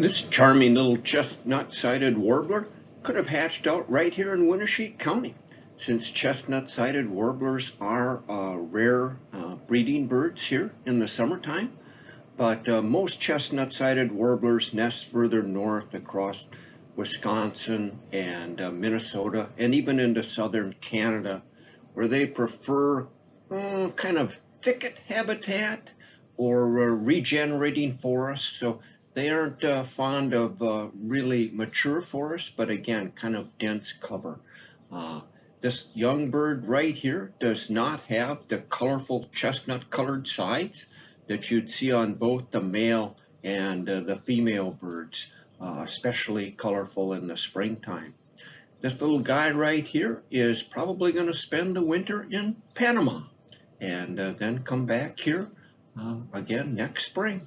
This charming little chestnut-sided warbler could have hatched out right here in Winneshiek County, since chestnut-sided warblers are rare breeding birds here in the summertime. But most chestnut-sided warblers nest further north across Wisconsin and Minnesota and even into southern Canada, where they prefer kind of thicket habitat or regenerating forests. So they aren't fond of really mature forests, but again, kind of dense cover. This young bird right here does not have the colorful chestnut-colored sides that you'd see on both the male and the female birds, especially colorful in the springtime. This little guy right here is probably going to spend the winter in Panama and then come back here again next spring.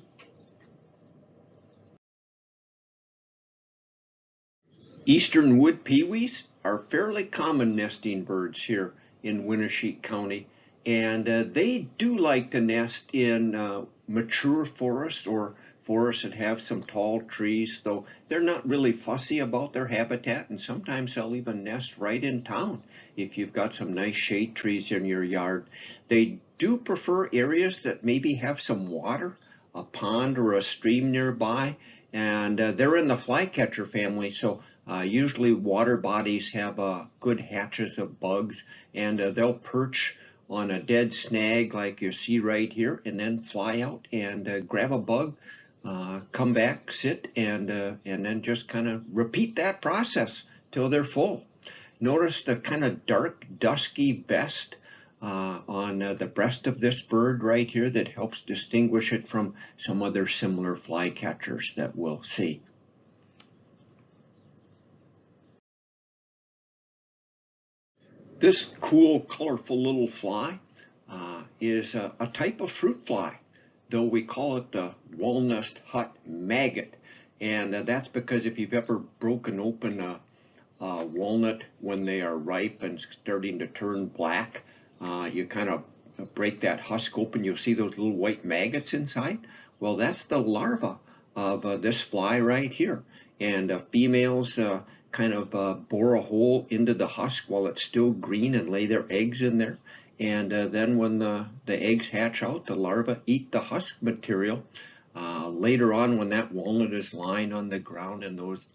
Eastern wood-pewees are fairly common nesting birds here in Winneshiek County, and they do like to nest in mature forests or forests that have some tall trees, though they're not really fussy about their habitat, and sometimes they'll even nest right in town if you've got some nice shade trees in your yard. They do prefer areas that maybe have some water, a pond or a stream nearby, and they're in the flycatcher family, so usually water bodies have good hatches of bugs, and they'll perch on a dead snag like you see right here and then fly out and grab a bug, come back, sit, and then just kind of repeat that process till they're full. Notice the kind of dark, dusky vest on the breast of this bird right here that helps distinguish it from some other similar flycatchers that we'll see. This cool, colorful little fly is a type of fruit fly, though we call it the Walnut Hut maggot. And that's because if you've ever broken open a walnut when they are ripe and starting to turn black, you kind of break that husk open, you'll see those little white maggots inside. Well, that's the larva of this fly right here. And females kind of bore a hole into the husk while it's still green and lay their eggs in there. And then when the eggs hatch out, the larvae eat the husk material. Later on, when that walnut is lying on the ground and those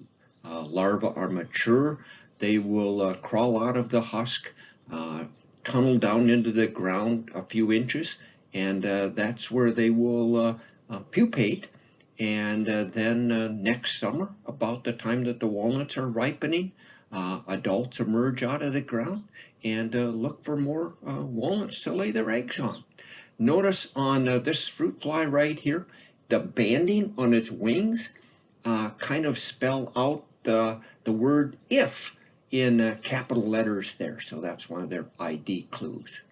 larvae are mature, they will crawl out of the husk, tunnel down into the ground a few inches, and that's where they will pupate. And then next summer, about the time that the walnuts are ripening, adults emerge out of the ground and look for more walnuts to lay their eggs on. Notice on this fruit fly right here, the banding on its wings kind of spell out the word if in capital letters there. So that's one of their ID clues.